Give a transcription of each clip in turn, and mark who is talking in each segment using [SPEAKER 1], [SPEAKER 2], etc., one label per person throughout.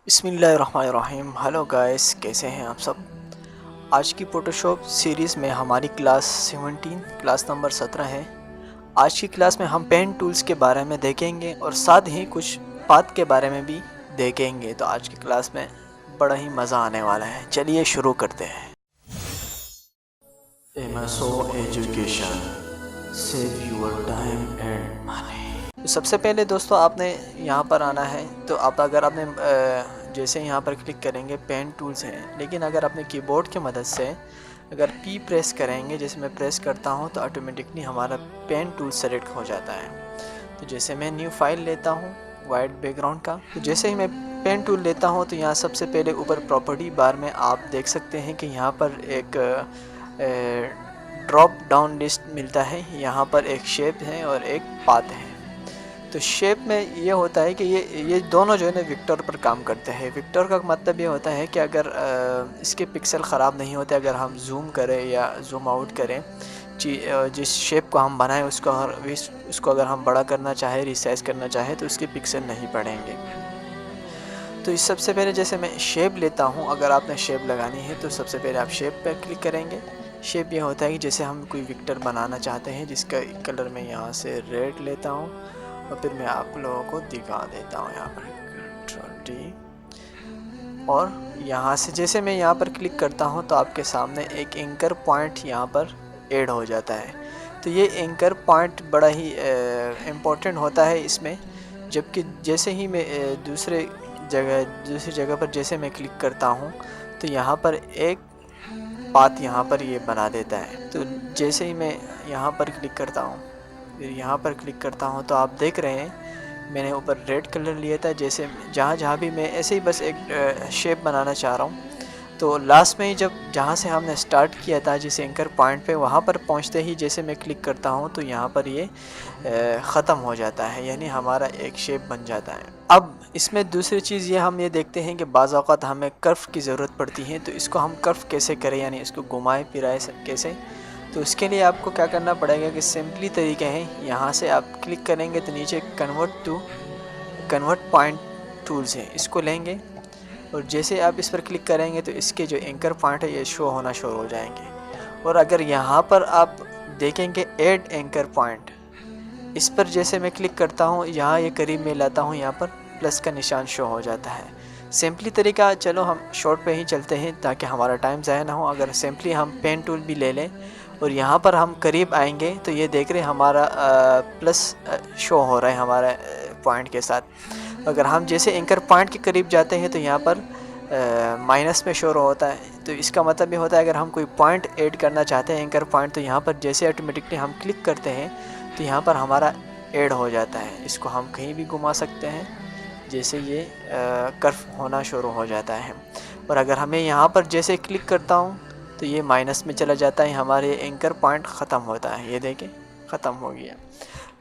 [SPEAKER 1] बिस्मिल्लाहिर्रहमानिर्रहीम। Hello guys, कैसे हैं आप सब। आज की फ़ोटोशॉप सीरीज़ में हमारी क्लास 17 क्लास नंबर 17 है। आज की क्लास में हम पेन टूल्स के बारे में देखेंगे और साथ ही कुछ पाथ के बारे में भी देखेंगे। तो आज की क्लास में बड़ा ही मज़ा आने वाला है। चलिए शुरू करते हैं। MSO education, save your time and money. तो सबसे पहले दोस्तों आपने यहाँ पर आना है। तो आप अगर आपने जैसे यहाँ पर क्लिक करेंगे पेन टूल्स हैं, लेकिन अगर अपने कीबोर्ड की मदद से अगर पी प्रेस करेंगे, जैसे मैं प्रेस करता हूँ तो ऑटोमेटिकली हमारा पेन टूल सेलेक्ट हो जाता है। तो जैसे मैं न्यू फाइल लेता हूँ वाइट बैकग्राउंड का, तो जैसे ही मैं पेन टूल लेता हूँ तो यहाँ सबसे पहले ऊपर प्रॉपर्टी बार में आप देख सकते हैं कि यहाँ पर एक ड्रॉप डाउन लिस्ट मिलता है। यहाँ पर एक शेप है और एक पाथ है। तो शेप में ये होता है कि ये दोनों जो है ना विक्टर पर काम करते हैं। विक्टर का मतलब ये होता है कि अगर इसके पिक्सल ख़राब नहीं होते, अगर हम जूम करें या जूम आउट करें जिस शेप को हम बनाएं उसको अगर हम बड़ा करना चाहें, रिसाइज करना चाहें, तो उसके पिक्सल नहीं पड़ेंगे। तो इस सबसे पहले जैसे मैं शेप लेता हूँ, अगर आपने शेप लगानी है तो सबसे पहले आप शेप पर क्लिक करेंगे। शेप ये होता है कि जैसे हम कोई विक्टर बनाना चाहते हैं, जिसका कलर मैं यहाँ से रेड लेता हूँ और फिर मैं आप लोगों को दिखा देता हूँ यहाँ पर कंट्रोल डी। और यहाँ से जैसे मैं यहाँ पर क्लिक करता हूँ तो आपके सामने एक एंकर पॉइंट यहाँ पर ऐड हो जाता है। तो ये एंकर पॉइंट बड़ा ही इम्पोर्टेंट होता है इसमें, जबकि जैसे ही मैं दूसरी जगह पर जैसे मैं क्लिक करता हूँ तो यहाँ पर एक पाथ यहाँ पर ये बना देता है। तो जैसे ही मैं यहाँ पर क्लिक करता हूँ, फिर यहाँ पर क्लिक करता हूँ, तो आप देख रहे हैं मैंने ऊपर रेड कलर लिया था। जैसे जहाँ भी मैं ऐसे ही बस एक शेप बनाना चाह रहा हूँ, तो लास्ट में ही जहाँ से हमने स्टार्ट किया था जिस एंकर पॉइंट पे, वहाँ पर पहुँचते ही जैसे मैं क्लिक करता हूँ तो यहाँ पर ये ख़त्म हो जाता है, यानी हमारा एक शेप बन जाता है। अब इसमें दूसरी चीज़ हम ये देखते हैं कि बाज़ औक़ात हमें कर्व की ज़रूरत पड़ती है। तो इसको हम कर्व कैसे करें, यानी इसको घुमाए फिराए कैसे। तो उसके लिए आपको क्या करना पड़ेगा कि सिंपली तरीके हैं, यहाँ से आप क्लिक करेंगे तो नीचे कन्वर्ट पॉइंट टूल्स है, इसको लेंगे और जैसे आप इस पर क्लिक करेंगे तो इसके जो एंकर पॉइंट है ये शो होना शुरू हो जाएंगे। और अगर यहाँ पर आप देखेंगे ऐड एंकर पॉइंट, इस पर जैसे मैं क्लिक करता हूँ, यहाँ ये करीब में लाता हूँ, यहाँ पर प्लस का निशान शो हो जाता है। सिंपली तरीका, चलो हम शॉर्ट पे ही चलते हैं ताकि हमारा टाइम ज़ाया ना हो। अगर सिंपली हम पेन टूल भी ले लें और यहाँ पर हम करीब आएंगे तो ये देख रहे हैं हमारा प्लस शो हो रहा है हमारा पॉइंट के साथ। अगर हम जैसे एंकर पॉइंट के करीब जाते हैं तो यहाँ पर माइनस में शो होता है। तो इसका मतलब ये होता है अगर हम कोई पॉइंट ऐड करना चाहते हैं एंकर पॉइंट, तो यहाँ पर जैसे ऑटोमेटिकली हम क्लिक करते हैं तो यहाँ पर हमारा ऐड हो जाता है। इसको हम कहीं भी घुमा सकते हैं, जैसे ये कर्व होना शुरू हो जाता है। और अगर हमें यहाँ पर जैसे क्लिक करता हूँ तो ये माइनस में चला जाता है, हमारे एंकर पॉइंट ख़त्म होता है। ये देखें ख़त्म हो गया।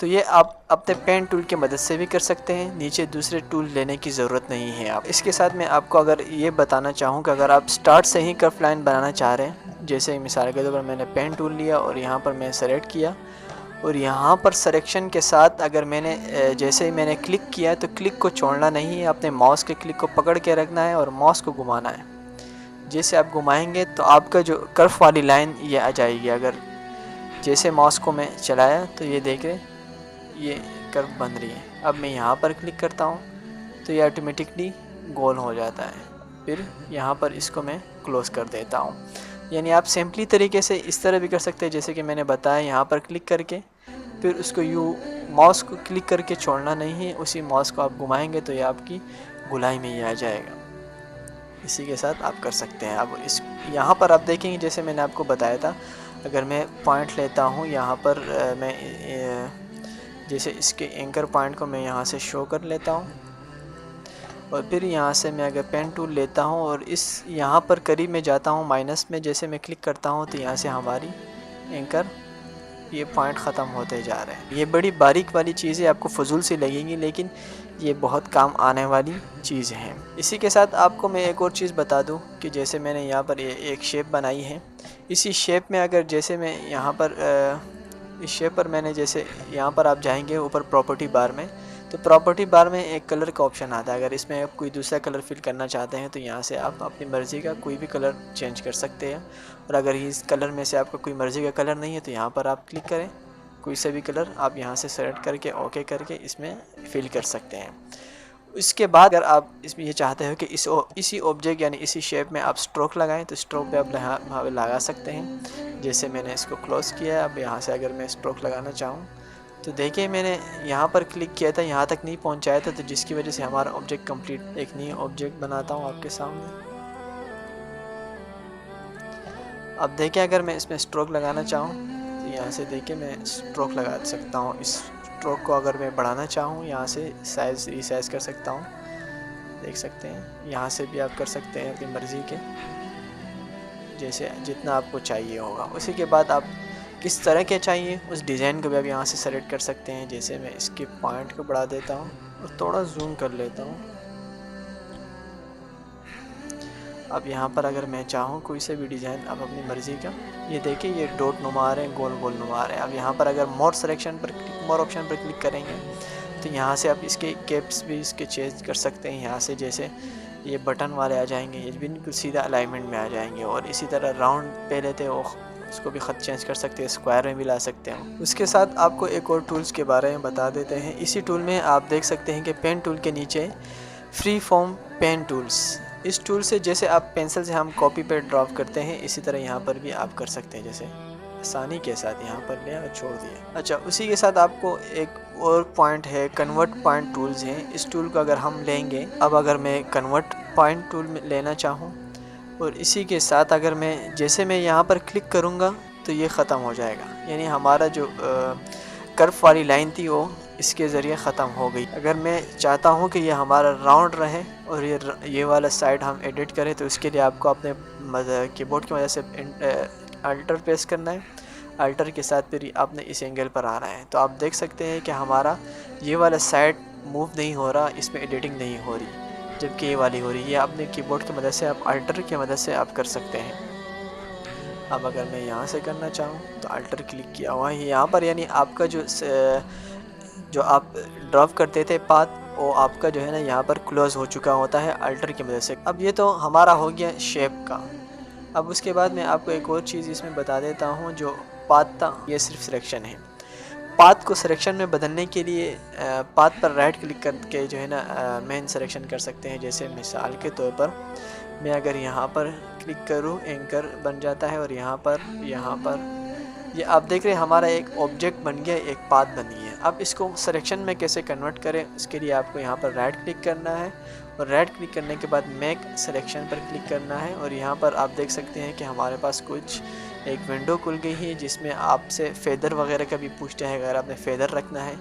[SPEAKER 1] तो ये आप अपने पेन टूल की मदद से भी कर सकते हैं, नीचे दूसरे टूल लेने की ज़रूरत नहीं है। आप इसके साथ मैं आपको अगर ये बताना चाहूँ कि अगर आप स्टार्ट से ही कर्व लाइन बनाना चाह रहे हैं, जैसे मिसाल के तौर पर मैंने पेन टूल लिया और यहाँ पर मैं सेलेक्ट किया और यहाँ पर सिलेक्शन के साथ अगर मैंने जैसे ही मैंने क्लिक किया तो क्लिक को छोड़ना नहीं है, अपने माउस के क्लिक को पकड़ के रखना है और माउस को घुमाना है। जैसे आप घुमाएंगे तो आपका जो कर्व वाली लाइन ये आ जाएगी। अगर जैसे माउस को मैं चलाया तो ये देख रहे ये कर्व बन रही है। अब मैं यहाँ पर क्लिक करता हूँ तो ये ऑटोमेटिकली गोल हो जाता है। फिर यहाँ पर इसको मैं क्लोज़ कर देता हूँ। यानी आप सिंपली तरीके से इस तरह भी कर सकते हैं, जैसे कि मैंने बताया, यहाँ पर क्लिक करके फिर उसको माउस को क्लिक करके छोड़ना नहीं है, उसी माउस को आप घुमाएंगे तो ये आपकी गुलाई में ही आ जाएगा। इसी के साथ आप कर सकते हैं। अब यहाँ पर आप देखेंगे जैसे मैंने आपको बताया था, अगर मैं पॉइंट लेता हूँ यहाँ पर मैं जैसे इसके एंकर पॉइंट को मैं यहाँ से शो कर लेता हूँ और फिर यहाँ से मैं अगर पेन टूल लेता हूँ और इस यहाँ पर करीब में जाता हूँ माइनस में, जैसे मैं क्लिक करता हूँ तो यहाँ से हमारी एंकर ये पॉइंट ख़त्म होते जा रहे हैं। ये बड़ी बारीक वाली चीज़ें आपको फजूल सी लगेंगी, लेकिन ये बहुत काम आने वाली चीज़ है। इसी के साथ आपको मैं एक और चीज़ बता दूं कि जैसे मैंने यहाँ पर एक शेप बनाई है, इसी शेप में अगर जैसे मैं यहाँ पर इस शेप पर मैंने जैसे यहाँ पर आप जाएंगे ऊपर प्रॉपर्टी बार में तो प्रॉपर्टी बार में एक कलर का ऑप्शन आता है। अगर इसमें आप कोई दूसरा कलर फिल करना चाहते हैं तो यहाँ से आप अपनी मर्ज़ी का कोई भी कलर चेंज कर सकते हैं। और अगर इस कलर में से आपका कोई मर्ज़ी का कलर नहीं है तो यहाँ पर आप क्लिक करें, कोई सा भी कलर आप यहाँ से सेलेक्ट करके ओके करके इसमें फिल कर सकते हैं। इसके बाद अगर आप इसमें ये चाहते हो कि इसी ऑब्जेक्ट यानी इसी शेप में आप स्ट्रोक लगाएं तो स्ट्रोक पे आप वहाँ पे लगा सकते हैं। जैसे मैंने इसको क्लोज़ किया है, अब यहाँ से अगर मैं स्ट्रोक लगाना चाहूँ तो देखिए मैंने यहाँ पर क्लिक किया था, यहाँ तक नहीं पहुँचाया था, तो जिसकी वजह से हमारा ऑब्जेक्ट कंप्लीट। एक न्यू ऑब्जेक्ट बनाता हूँ आपके सामने। अब देखिए अगर मैं इसमें स्ट्रोक लगाना चाहूँ तो यहाँ से देखिए मैं स्ट्रोक लगा सकता हूँ। इस स्ट्रोक को अगर मैं बढ़ाना चाहूँ यहाँ से साइज़ रीसाइज़ कर सकता हूँ, देख सकते हैं। यहाँ से भी आप कर सकते हैं अपनी मर्ज़ी के, जैसे जितना आपको चाहिए होगा। उसी के बाद आप किस तरह के चाहिए उस डिज़ाइन को भी आप यहाँ से सेलेक्ट कर सकते हैं। जैसे मैं इसके पॉइंट को बढ़ा देता हूँ और थोड़ा जूम कर लेता हूँ। अब यहाँ पर अगर मैं चाहूँ कोई से भी डिज़ाइन आप अपनी मर्ज़ी का, ये देखिए ये डॉट नुमा आ रहे हैं, गोल गोल नुमा आ रहे हैं। अब यहाँ पर अगर मोर ऑप्शन पर क्लिक करेंगे तो यहाँ से आप इसके कैप्स भी इसके चेंज कर सकते हैं। यहाँ से जैसे ये बटन वाले आ जाएंगे, ये बिल्कुल सीधा अलाइनमेंट में आ जाएंगे। और इसी तरह राउंड पे लेते हो उसको भी ख़त चेंज कर सकते हैं, स्क्वायर में भी ला सकते हैं। उसके साथ आपको एक और टूल्स के बारे में बता देते हैं। इसी टूल में आप देख सकते हैं कि पेन टूल के नीचे फ्री फॉर्म पेन टूल्स, इस टूल से जैसे आप पेंसिल से हम कॉपी पर ड्रॉप करते हैं इसी तरह यहाँ पर भी आप कर सकते हैं। जैसे आसानी के साथ यहाँ पर लिया और छोड़ दिया। अच्छा, उसी के साथ आपको एक और पॉइंट है, कन्वर्ट पॉइंट टूल्स हैं। इस टूल को अगर हम लेंगे, अब अगर मैं कन्वर्ट पॉइंट टूल लेना चाहूँ और इसी के साथ अगर मैं जैसे मैं यहाँ पर क्लिक करूँगा तो ये ख़त्म हो जाएगा, यानी हमारा जो कर्व वाली लाइन थी वो इसके ज़रिए ख़त्म हो गई। अगर मैं चाहता हूँ कि ये हमारा राउंड रहे और ये वाला साइड हम एडिट करें तो इसके लिए आपको अपने कीबोर्ड की मदद से अल्टर प्रेस करना है। अल्टर के साथ फिर आपने इस एंगल पर आना है। तो आप देख सकते हैं कि हमारा ये वाला साइड मूव नहीं हो रहा, इसमें एडिटिंग नहीं हो रही, जबकि ये वाली हो रही है। ये अपने कीबोर्ड की मदद से आप अल्टर की मदद से आप कर सकते हैं। अब अगर मैं यहाँ से करना चाहूँ तो अल्टर क्लिक किया हुआ है यहाँ पर, यानी आपका जो आप ड्रॉप करते थे पाथ वो आपका जो है ना यहाँ पर क्लोज़ हो चुका होता है अल्टर की मदद से। अब ये तो हमारा हो गया शेप का। अब उसके बाद मैं आपको एक और चीज़ इसमें बता देता हूँ। जो पाथ था ये सिर्फ सिलेक्शन है। पाथ को सिलेक्शन में बदलने के लिए पाथ पर राइट क्लिक करके जो है ना मेन सिलेक्शन कर सकते हैं। जैसे मिसाल के तौर पर मैं अगर यहाँ पर क्लिक करूँ एंकर बन जाता है और यहाँ पर ये आप देख रहे हैं हमारा एक ऑब्जेक्ट बन गया, एक पाथ बन गया। अब इसको सिलेक्शन में कैसे कन्वर्ट करें, उसके लिए आपको यहाँ पर राइट क्लिक करना है और राइट क्लिक करने के बाद मेक सिलेक्शन पर क्लिक करना है। और यहाँ पर आप देख सकते हैं कि हमारे पास कुछ एक विंडो खुल गई है जिसमें आपसे फेदर वगैरह का भी पूछता है। अगर आपने फेदर रखना है,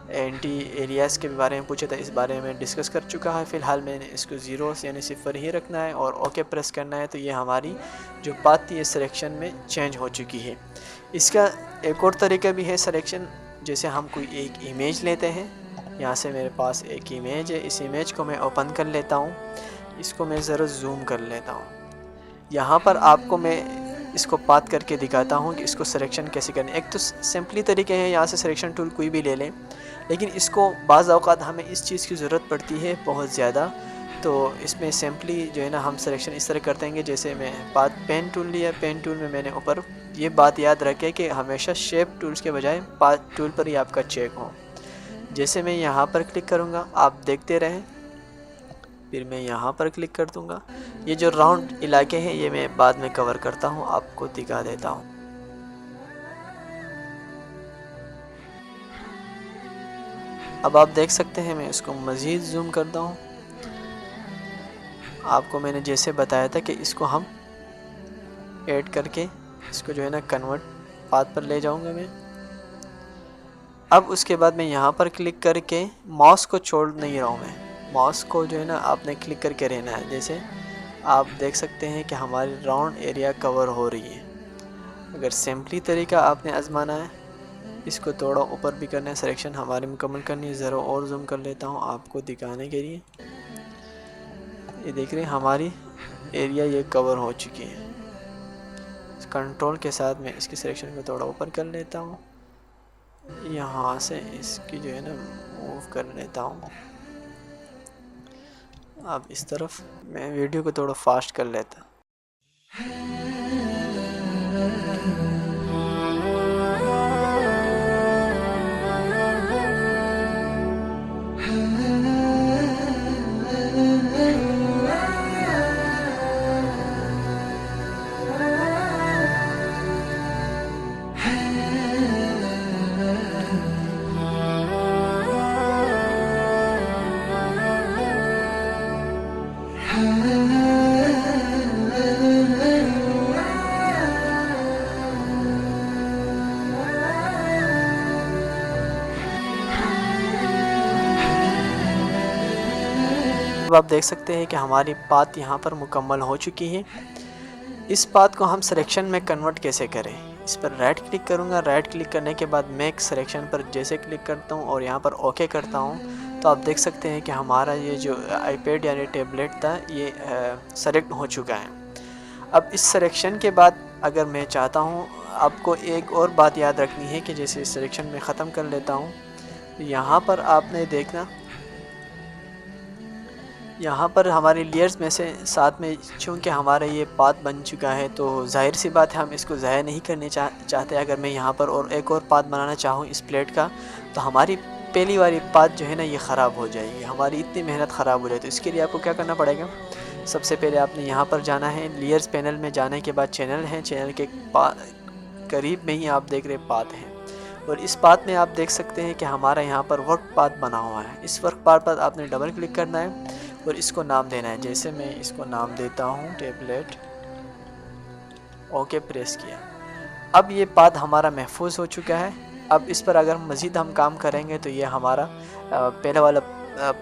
[SPEAKER 1] एंटी एरियाज़ के बारे में पूछा था, इस बारे में डिस्कस कर चुका है। फ़िलहाल मैंने इसको 0 यानी 0 ही रखना है और ओके प्रेस करना है। तो ये हमारी जो पाथ थी सिलेक्शन में चेंज हो चुकी है। इसका एक और तरीका भी है सिलेक्शन, जैसे हम कोई एक इमेज लेते हैं। यहाँ से मेरे पास एक इमेज है, इस इमेज को मैं ओपन कर लेता हूँ, इसको मैं ज़रा जूम कर लेता हूँ। यहाँ पर आपको मैं इसको पाथ करके दिखाता हूँ कि इसको सिलेक्शन कैसे करना है। एक तो सिंपली तरीके हैं, यहाँ से सिलेक्शन टूल कोई भी ले लें, लेकिन इसको बाज़ औक़ात हमें इस चीज़ की ज़रूरत पड़ती है बहुत ज़्यादा। तो इसमें सिंपली जो है ना हम सिलेक्शन इस तरह करते हैं। जैसे मैं पाथ पेन टूल लिया, पेन टूल में मैंने ऊपर ये बात याद रखें कि हमेशा शेप टूल्स के बजाय पाथ टूल पर ही आपका चेक हो। जैसे मैं यहाँ पर क्लिक करूँगा, आप देखते रहें, फिर मैं यहाँ पर क्लिक कर दूँगा। ये जो राउंड इलाके हैं ये मैं बाद में कवर करता हूँ, आपको दिखा देता हूँ। अब आप देख सकते हैं, मैं इसको मज़ीद जूम करता हूँ। आपको मैंने जैसे बताया था कि इसको हम ऐड करके इसको जो है ना कन्वर्ट पाथ पर ले जाऊंगा मैं। अब उसके बाद मैं यहाँ पर क्लिक करके माउस को छोड़ नहीं रहा हूँ, मैं माउस को जो है ना आपने क्लिक करके रहना है। जैसे आप देख सकते हैं कि हमारी राउंड एरिया कवर हो रही है। अगर सिंपली तरीका आपने आजमाना है, इसको थोड़ा ऊपर भी करना है, सिलेक्शन हमारी मुकम्मल करनी है। ज़रा और जूम कर लेता हूँ आपको दिखाने के लिए। ये देख रहे हैं हमारी एरिया ये कवर हो चुकी है। कंट्रोल के साथ मैं इसकी सिलेक्शन को थोड़ा ऊपर कर लेता हूँ। यहाँ से इसकी जो है ना मूव कर लेता हूँ। अब इस तरफ मैं वीडियो को थोड़ा फास्ट कर लेता। अब आप देख सकते हैं कि हमारी पाथ यहाँ पर मुकम्मल हो चुकी है। इस पाथ को हम सिलेक्शन में कन्वर्ट कैसे करें, इस पर राइट क्लिक करूँगा। राइट क्लिक करने के बाद मेक सिलेक्शन पर जैसे क्लिक करता हूँ और यहाँ पर ओके करता हूँ, तो आप देख सकते हैं कि हमारा ये जो आईपैड यानी टैबलेट था ये सेलेक्ट हो चुका है। अब इस सिलेक्शन के बाद अगर मैं चाहता हूँ, आपको एक और बात याद रखनी है कि जैसे इस सिलेक्शन में ख़त्म कर लेता हूँ, यहाँ पर आपने देखना, यहाँ पर हमारे लेयर्स में से साथ में चूँकि हमारा ये पाथ बन चुका है, तो जाहिर सी बात है हम इसको ज़ाया नहीं करने चाहते। अगर मैं यहाँ पर और एक और पाथ बनाना चाहूँ इस प्लेट का, तो हमारी पहली वाली पाथ जो है ना ये ख़राब हो जाएगी, हमारी इतनी मेहनत ख़राब हो जाए। तो इसके लिए आपको क्या करना पड़ेगा, सबसे पहले आपने यहाँ पर जाना है। लेयर्स पैनल में जाने के बाद चैनल है, चैनल के करीब में ही आप देख रहे पाथ हैं, और इस पाथ में आप देख सकते हैं कि हमारा यहाँ पर वर्क पाथ बना हुआ है। इस वर्क पाथ पर आपने डबल क्लिक करना है और इसको नाम देना है। जैसे मैं इसको नाम देता हूँ टैबलेट, ओके प्रेस किया। अब ये पाथ हमारा महफूज हो चुका है। अब इस पर अगर मज़ीद हम काम करेंगे तो ये हमारा पहले वाला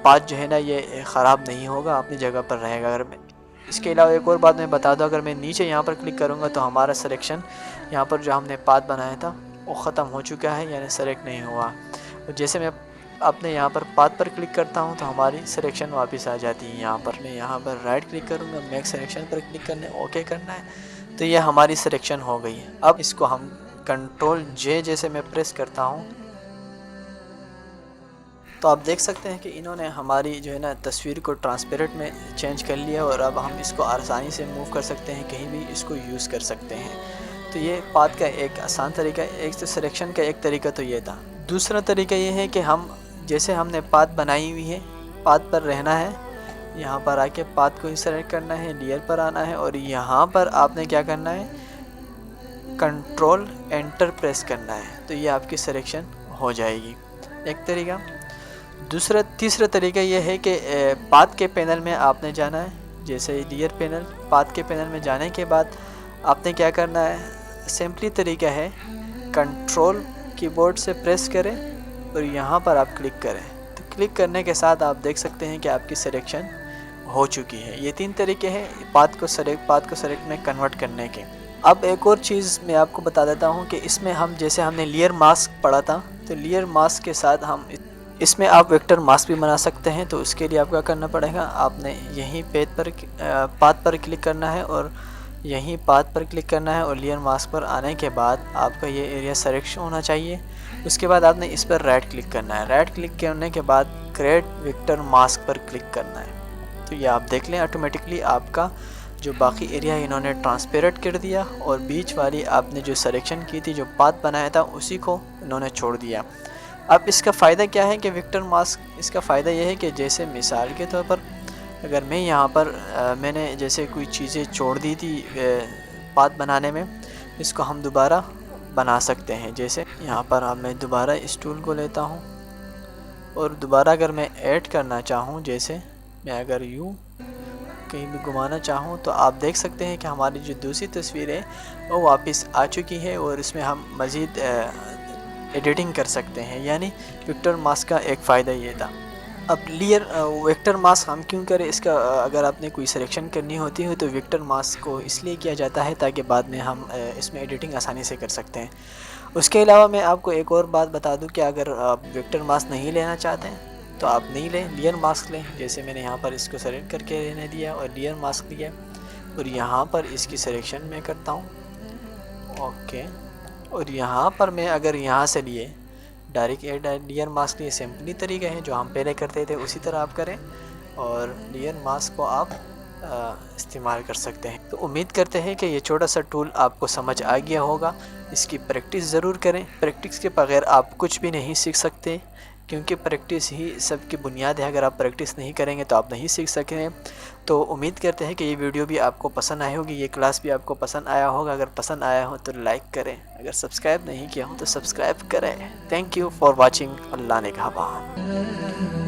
[SPEAKER 1] पाथ जो है ना ये ख़राब नहीं होगा, अपनी जगह पर रहेगा। अगर मैं इसके अलावा एक और बात मैं बता दूँ, अगर मैं नीचे यहाँ पर क्लिक करूँगा तो हमारा सिलेक्शन यहाँ पर जो हमने पाथ बनाया था वो ख़त्म हो चुका है, यानी सेलेक्ट नहीं हुआ। और जैसे मैं अपने यहाँ पर पाथ पर क्लिक करता हूँ तो हमारी सिलेक्शन वापस आ जाती है। यहाँ पर मैं यहाँ पर राइट क्लिक करूँगा, मेक सिलेक्शन पर क्लिक करना है, ओके करना है, तो ये हमारी सिलेक्शन हो गई है। अब इसको हम कंट्रोल जे जैसे मैं प्रेस करता हूँ तो आप देख सकते हैं कि इन्होंने हमारी जो है ना तस्वीर को ट्रांसपेरेंट में चेंज कर लिया, और अब हम इसको आसानी से मूव कर सकते हैं, कहीं भी इसको यूज़ कर सकते हैं। तो ये पाथ का एक आसान तरीका, एक तो सिलेक्शन का एक तरीका तो ये था। दूसरा तरीका ये है कि हम जैसे हमने पाथ बनाई हुई है, पाथ पर रहना है, यहाँ पर आके पाथ को ही सेलेक्ट करना है, लेयर पर आना है, और यहाँ पर आपने क्या करना है, कंट्रोल एंटर प्रेस करना है, तो ये आपकी सिलेक्शन हो जाएगी, एक तरीका। तीसरा तरीका ये है कि पाथ के पैनल में आपने जाना है, जैसे लेयर पैनल, पाथ के पैनल में जाने के बाद आपने क्या करना है, सिंपली तरीका है कंट्रोल कीबोर्ड से प्रेस करें और यहाँ पर आप क्लिक करें। तो क्लिक करने के साथ आप देख सकते हैं कि आपकी सिलेक्शन हो चुकी है। ये 3 तरीके हैं पाथ को सेलेक्ट में कन्वर्ट करने के। अब एक और चीज़ मैं आपको बता देता हूँ कि इसमें हम जैसे हमने लेयर मास्क पढ़ा था, तो लेयर मास्क के साथ हम इसमें आप वेक्टर मास्क भी बना सकते हैं। तो उसके लिए आपका करना पड़ेगा, आपने यहीं पाथ पर क्लिक करना है और यहीं पाथ पर क्लिक करना है, और लेयर मास्क पर आने के बाद आपका ये एरिया सेलेक्शन होना चाहिए। उसके बाद आपने इस पर राइट क्लिक करना है। राइट क्लिक करने के बाद क्रिएट वेक्टर मास्क पर क्लिक करना है। तो ये आप देख लें ऑटोमेटिकली आपका जो बाकी एरिया इन्होंने ट्रांसपेरेंट कर दिया, और बीच वाली आपने जो सिलेक्शन की थी, जो पाथ बनाया था, उसी को इन्होंने छोड़ दिया। अब इसका फ़ायदा क्या है कि वेक्टर मास्क, इसका फ़ायदा यह है कि जैसे मिसाल के तौर पर अगर मैं यहाँ पर मैंने जैसे कोई चीज़ें छोड़ दी थी पाथ बनाने में, इसको हम दोबारा बना सकते हैं। जैसे यहाँ पर अब मैं दोबारा इस टूल को लेता हूँ और दोबारा अगर मैं ऐड करना चाहूँ, जैसे मैं अगर यूँ कहीं भी घुमाना चाहूँ, तो आप देख सकते हैं कि हमारी जो दूसरी तस्वीर है वो वापस आ चुकी है, और इसमें हम मज़ीद एडिटिंग कर सकते हैं। यानी वेक्टर मास्क का एक फ़ायदा ये था। अब वेक्टर मास्क हम क्यों करें, इसका अगर आपने कोई सिलेक्शन करनी होती है तो वेक्टर मास्क को इसलिए किया जाता है ताकि बाद में हम इसमें एडिटिंग आसानी से कर सकते हैं। उसके अलावा मैं आपको एक और बात बता दूं कि अगर आप वेक्टर मास्क नहीं लेना चाहते हैं तो आप नहीं लें, लेयर मास्क लें। जैसे मैंने यहाँ पर इसको सेलेक्ट करके रहने दिया और लेयर मास्क लिया, और यहाँ पर इसकी सिलेक्शन मैं करता हूँ, ओके। और यहाँ पर मैं अगर यहाँ से लिए डायरेक्ट लेयर मास्क ये सिंपली तरीका है जो हम पहले करते थे, उसी तरह आप करें और लेयर मास्क को आप इस्तेमाल कर सकते हैं। तो उम्मीद करते हैं कि ये छोटा सा टूल आपको समझ आ गया होगा। इसकी प्रैक्टिस ज़रूर करें, प्रैक्टिस के बगैर आप कुछ भी नहीं सीख सकते, क्योंकि प्रैक्टिस ही सबकी बुनियाद है। अगर आप प्रैक्टिस नहीं करेंगे तो आप नहीं सीख सकेंगे। तो उम्मीद करते हैं कि ये वीडियो भी आपको पसंद आई होगी, ये क्लास भी आपको पसंद आया होगा। अगर पसंद आया हो तो लाइक करें, अगर सब्सक्राइब नहीं किया हो तो सब्सक्राइब करें। Thank you for watching. Allah ने कहा।